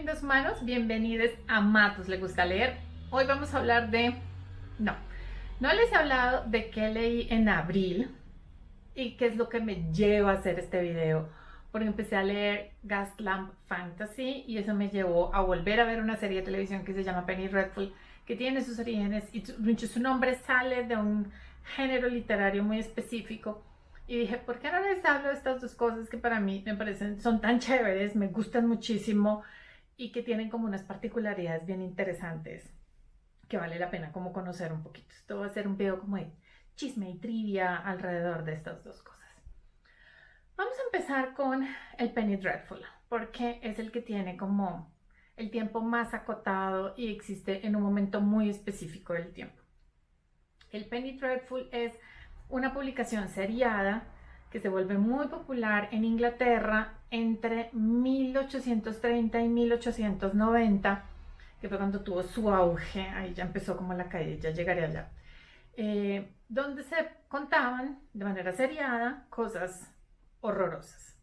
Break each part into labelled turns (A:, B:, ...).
A: lindos humanos, bienvenidos a Matos Le Gusta Leer. Hoy vamos a hablar de... No les he hablado de qué leí en abril y qué es lo que me lleva a hacer este video, porque empecé a leer Gaslamp Fantasy y eso me llevó a volver a ver una serie de televisión que se llama Penny Dreadful, que tiene sus orígenes y su nombre sale de un género literario muy específico. Y dije, ¿por qué no les hablo de estas dos cosas que para mí me parecen, son tan chéveres, me gustan muchísimo y que tienen como unas particularidades bien interesantes que vale la pena como conocer un poquito? Esto va a ser un video como de chisme y trivia alrededor de estas dos cosas. Vamos a empezar con el Penny Dreadful, porque es el que tiene como el tiempo más acotado y existe en un momento muy específico del tiempo. El Penny Dreadful es una publicación seriada que se vuelve muy popular en Inglaterra entre 1830 y 1890, que fue cuando tuvo su auge. Ahí ya empezó como la caída, ya llegaré allá, donde se contaban de manera seriada cosas horrorosas.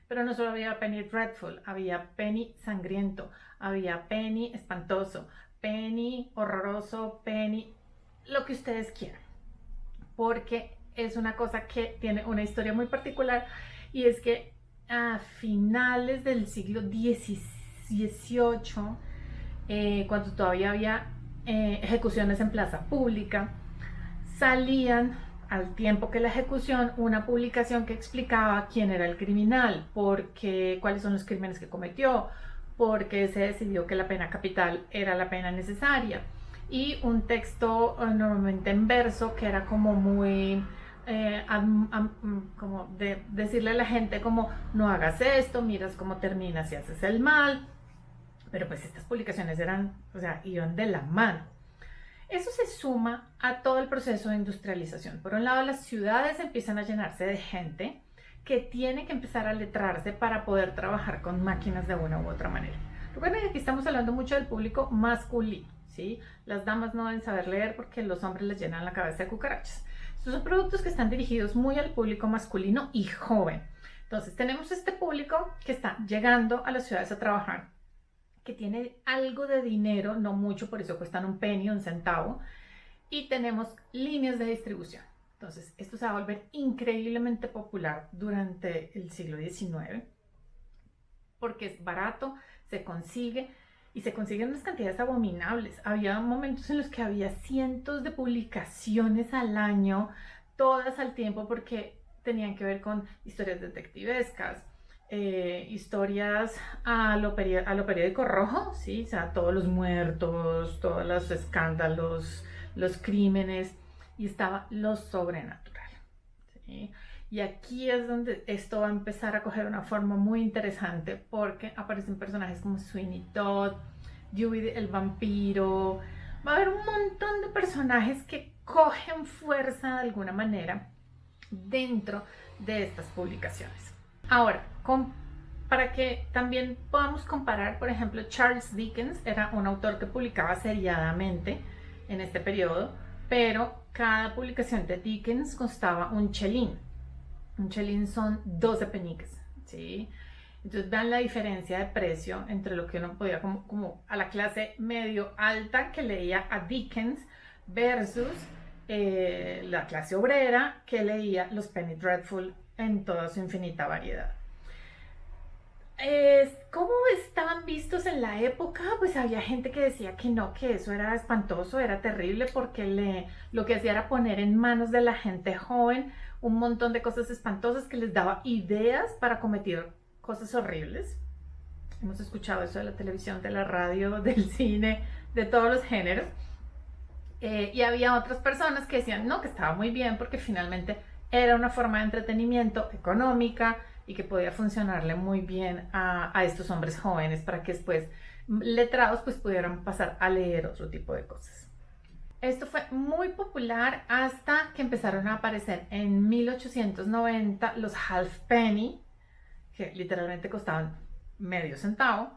A: Pero no solo había Penny Dreadful, había Penny sangriento, había Penny espantoso, Penny horroroso, Penny lo que ustedes quieran, porque es una cosa que tiene una historia muy particular, y es que a finales del siglo XVIII, cuando todavía había ejecuciones en plaza pública, salían al tiempo que la ejecución una publicación que explicaba quién era el criminal, cuáles son los crímenes que cometió, por qué se decidió que la pena capital era la pena necesaria, y un texto normalmente en verso que era como muy como de decirle a la gente como no hagas esto, miras cómo termina si haces el mal. Pero pues estas publicaciones iban de la mano. Eso se suma a todo el proceso de industrialización. Por un lado, las ciudades empiezan a llenarse de gente que tiene que empezar a letrarse para poder trabajar con máquinas de una u otra manera. Recuerden que aquí estamos hablando mucho del público masculino, ¿sí? Las damas no deben saber leer porque los hombres les llenan la cabeza de cucarachas. Estos son productos que están dirigidos muy al público masculino y joven. Entonces tenemos este público que está llegando a las ciudades a trabajar, que tiene algo de dinero, no mucho, por eso cuestan un penny, un centavo, y tenemos líneas de distribución. Entonces esto se va a volver increíblemente popular durante el siglo XIX, porque es barato, se consigue, y se consiguen unas cantidades abominables. Había momentos en los que había cientos de publicaciones al año, todas al tiempo, porque tenían que ver con historias detectivescas, historias a lo periódico rojo, ¿sí? O sea, todos los muertos, todos los escándalos, los crímenes, y estaba lo sobrenatural, ¿sí? Y aquí es donde esto va a empezar a coger una forma muy interesante, porque aparecen personajes como Sweeney Todd, Dewey el vampiro. Va a haber un montón de personajes que cogen fuerza de alguna manera dentro de estas publicaciones. Ahora, para que también podamos comparar, por ejemplo, Charles Dickens era un autor que publicaba seriadamente en este periodo, pero cada publicación de Dickens costaba un chelín. Un chelín son 12 peniques, ¿sí? Entonces vean la diferencia de precio entre lo que uno podía como a la clase medio alta que leía a Dickens versus la clase obrera que leía los Penny Dreadful en toda su infinita variedad. ¿Cómo estaban vistos en la época? Pues había gente que decía que no, que eso era espantoso, era terrible, porque lo que hacía era poner en manos de la gente joven un montón de cosas espantosas que les daba ideas para cometer cosas horribles. Hemos escuchado eso de la televisión, de la radio, del cine, de todos los géneros. Y había otras personas que decían no, que estaba muy bien porque finalmente era una forma de entretenimiento económica y que podía funcionarle muy bien a estos hombres jóvenes para que después, letrados, pues pudieran pasar a leer otro tipo de cosas. Esto fue muy popular hasta que empezaron a aparecer en 1890 los halfpenny, que literalmente costaban medio centavo,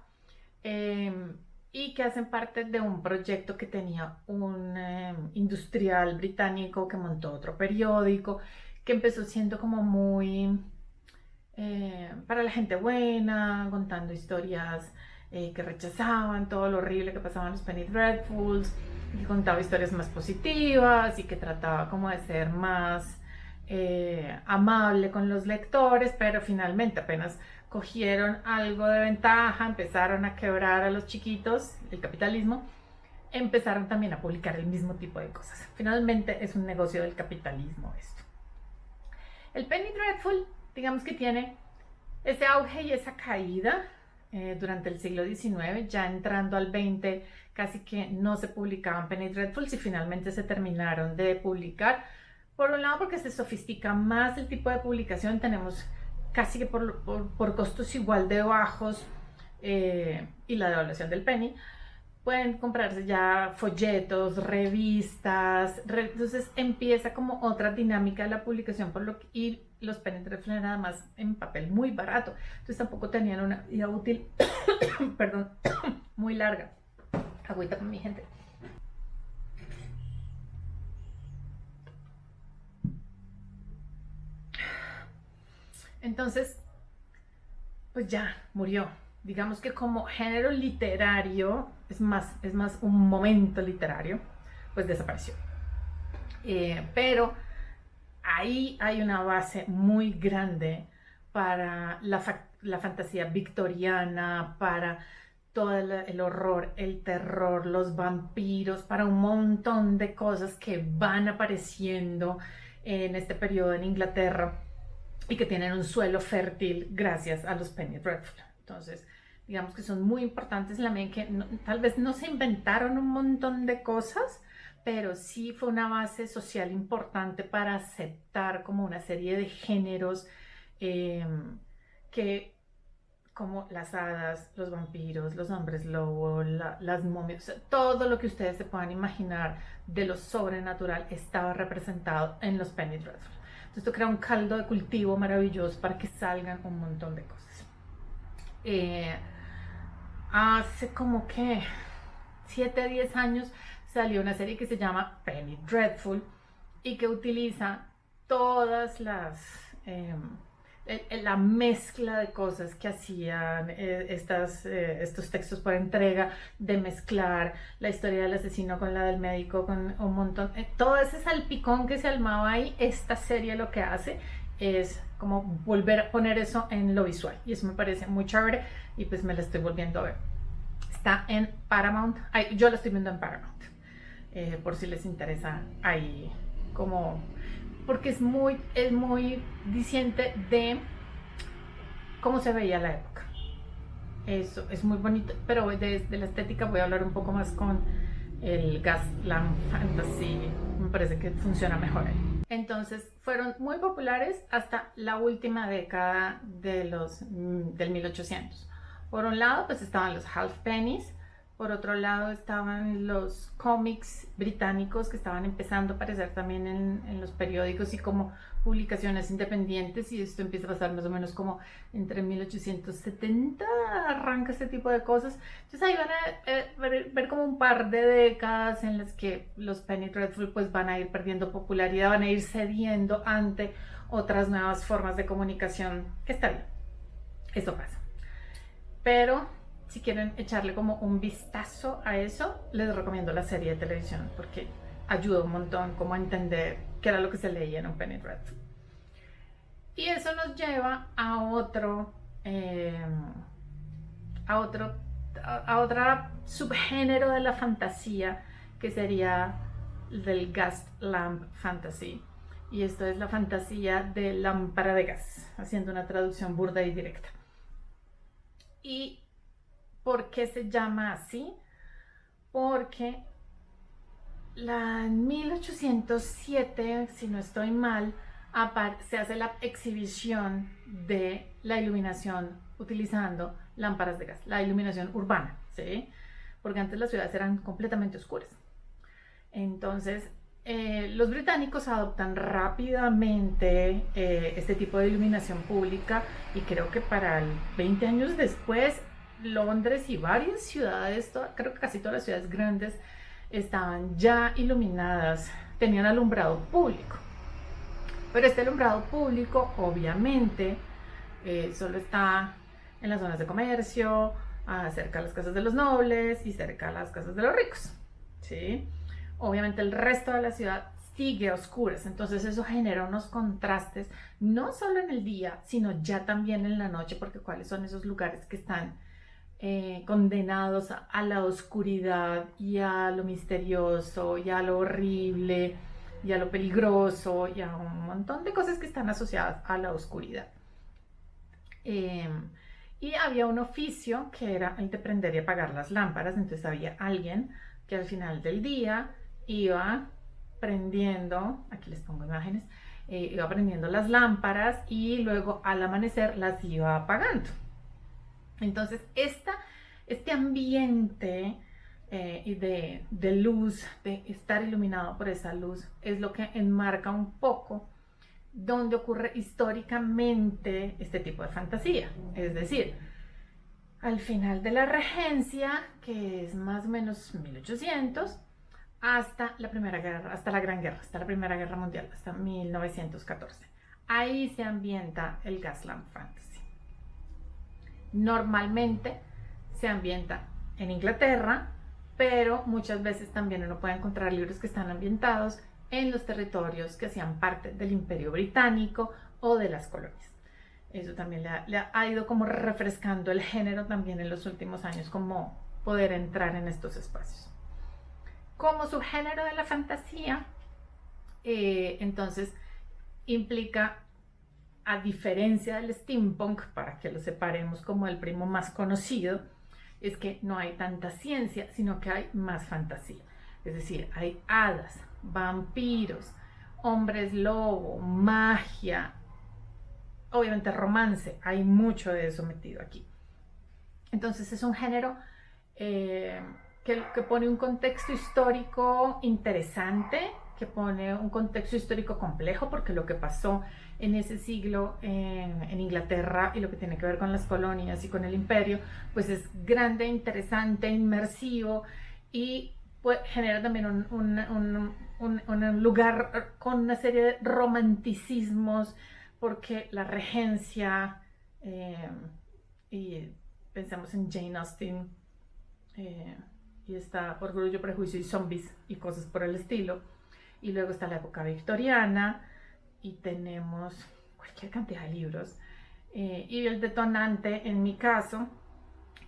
A: y que hacen parte de un proyecto que tenía un industrial británico que montó otro periódico, que empezó siendo como muy para la gente buena, contando historias que rechazaban todo lo horrible que pasaban los Penny Dreadfuls, que contaba historias más positivas y que trataba como de ser más amable con los lectores, pero finalmente apenas cogieron algo de ventaja, empezaron a quebrar a los chiquitos, el capitalismo, empezaron también a publicar el mismo tipo de cosas. Finalmente es un negocio del capitalismo esto. El Penny Dreadful, digamos que tiene ese auge y esa caída durante el siglo XIX, ya entrando al XX, casi que no se publicaban Penny Dreadfuls y finalmente se terminaron de publicar. Por un lado porque se sofistica más el tipo de publicación, tenemos casi que por costos igual de bajos y la devaluación del penny, pueden comprarse ya folletos, revistas, entonces empieza como otra dinámica de la publicación y los penny dreadfuls eran además en papel muy barato, entonces tampoco tenían una vida útil perdón, muy larga. Agüita con mi gente. Entonces, pues ya murió. Digamos que como género literario, es más un momento literario, pues desapareció. Pero ahí hay una base muy grande para la fantasía victoriana, para todo el horror, el terror, los vampiros, para un montón de cosas que van apareciendo en este periodo en Inglaterra y que tienen un suelo fértil gracias a los Penny Dreadful. Entonces, digamos que son muy importantes en la medida que tal vez no se inventaron un montón de cosas, pero sí fue una base social importante para aceptar como una serie de géneros que, como las hadas, los vampiros, los hombres lobo, las momias, o sea, todo lo que ustedes se puedan imaginar de lo sobrenatural estaba representado en los Penny Dreadful. Entonces esto crea un caldo de cultivo maravilloso para que salgan un montón de cosas. Hace como que 7, 10 años salió una serie que se llama Penny Dreadful y que utiliza todas la mezcla de cosas que hacían estos textos por entrega, de mezclar la historia del asesino con la del médico, con un montón, todo ese salpicón que se armaba ahí. Esta serie lo que hace es como volver a poner eso en lo visual y eso me parece muy chévere y pues me la estoy volviendo a ver. Está en Paramount, yo la estoy viendo en Paramount, por si les interesa ahí, como porque es muy diciente de cómo se veía la época. Eso es muy bonito, pero desde la estética voy a hablar un poco más con el Gaslamp Fantasy, me parece que funciona mejor ahí. Entonces fueron muy populares hasta la última década del 1800. Por un lado pues estaban los halfpennies, por otro lado estaban los cómics británicos que estaban empezando a aparecer también en los periódicos y como publicaciones independientes, y esto empieza a pasar más o menos como entre 1870 arranca este tipo de cosas. Entonces ahí van a ver como un par de décadas en las que los Penny Dreadful pues van a ir perdiendo popularidad, van a ir cediendo ante otras nuevas formas de comunicación, que está bien, eso pasa. Pero si quieren echarle como un vistazo a eso, les recomiendo la serie de televisión porque ayuda un montón como a entender qué era lo que se leía en un Penny Dreadful. Y eso nos lleva a otro subgénero de la fantasía, que sería del Gaslamp Fantasy. Y esto es la fantasía de lámpara de gas, haciendo una traducción burda y directa. ¿Y por qué se llama así? Porque en 1807, si no estoy mal, se hace la exhibición de la iluminación utilizando lámparas de gas, la iluminación urbana, ¿sí? Porque antes las ciudades eran completamente oscuras. Entonces, los británicos adoptan rápidamente este tipo de iluminación pública, y creo que para 20 años después Londres y varias ciudades, creo que casi todas las ciudades grandes estaban ya iluminadas, tenían alumbrado público. Pero este alumbrado público obviamente solo está en las zonas de comercio, cerca de las casas de los nobles y cerca de las casas de los ricos, ¿sí? Obviamente el resto de la ciudad sigue a oscuras, entonces eso genera unos contrastes, no solo en el día, sino ya también en la noche, porque cuáles son esos lugares que están condenados a la oscuridad y a lo misterioso y a lo horrible y a lo peligroso y a un montón de cosas que están asociadas a la oscuridad. Y había un oficio que era el de prender y apagar las lámparas, entonces había alguien que al final del día iba prendiendo, aquí les pongo imágenes, iba prendiendo las lámparas y luego al amanecer las iba apagando. Entonces este ambiente de luz, de estar iluminado por esa luz, es lo que enmarca un poco donde ocurre históricamente este tipo de fantasía. Es decir, al final de la regencia, que es más o menos 1800, hasta la Primera Guerra, hasta la Gran Guerra, hasta la Primera Guerra Mundial, hasta 1914. Ahí se ambienta el Gaslamp Fantasy. Normalmente se ambienta en Inglaterra, pero muchas veces también uno puede encontrar libros que están ambientados en los territorios que hacían parte del Imperio Británico o de las colonias. Eso también le ha ido como refrescando el género también en los últimos años, como poder entrar en estos espacios. Como subgénero de la fantasía, entonces implica, a diferencia del steampunk, para que lo separemos como el primo más conocido, es que no hay tanta ciencia, sino que hay más fantasía. Es decir, hay hadas, vampiros, hombres lobo, magia, obviamente romance, hay mucho de eso metido aquí. Entonces es un género que pone un contexto histórico interesante, que pone un contexto histórico complejo, porque lo que pasó en ese siglo en Inglaterra y lo que tiene que ver con las colonias y con el imperio, pues es grande, interesante, inmersivo y pues, genera también un lugar con una serie de romanticismos, porque la regencia, y pensamos en Jane Austen, y está Orgullo, Prejuicio y Zombies y cosas por el estilo, y luego está la época victoriana y tenemos cualquier cantidad de libros, y el detonante en mi caso,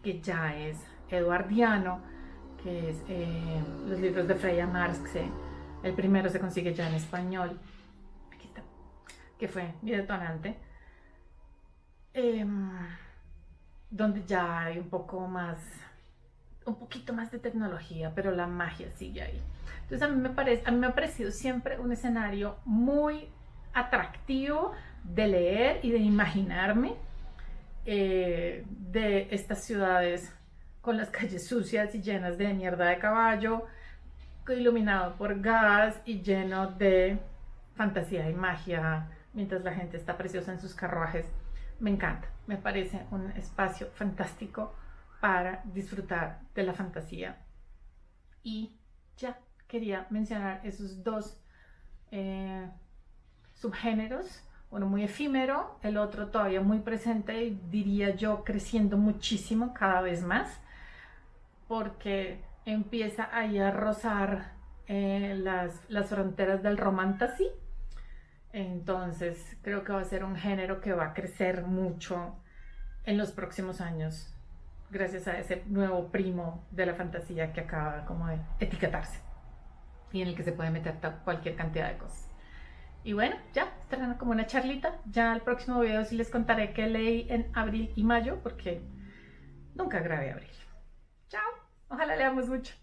A: que ya es eduardiano, que es los libros de Freya Marske. El primero se consigue ya en español, aquí está, que fue mi detonante, donde ya hay un poquito más de tecnología, pero la magia sigue ahí. Entonces a mí me ha parecido siempre un escenario muy atractivo de leer y de imaginarme, de estas ciudades con las calles sucias y llenas de mierda de caballo, iluminado por gas y lleno de fantasía y magia, mientras la gente está preciosa en sus carruajes. Me encanta, me parece un espacio fantástico para disfrutar de la fantasía. Y ya quería mencionar esos dos subgéneros, uno muy efímero, el otro todavía muy presente y diría yo creciendo muchísimo cada vez más, porque empieza ahí a rozar las fronteras del romantasy. Entonces creo que va a ser un género que va a crecer mucho en los próximos años, gracias a ese nuevo primo de la fantasía que acaba como de etiquetarse y en el que se puede meter cualquier cantidad de cosas. Y bueno, ya, estarán como una charlita. Ya el próximo video sí les contaré qué leí en abril y mayo, porque nunca grabé abril. Chao, ojalá leamos mucho.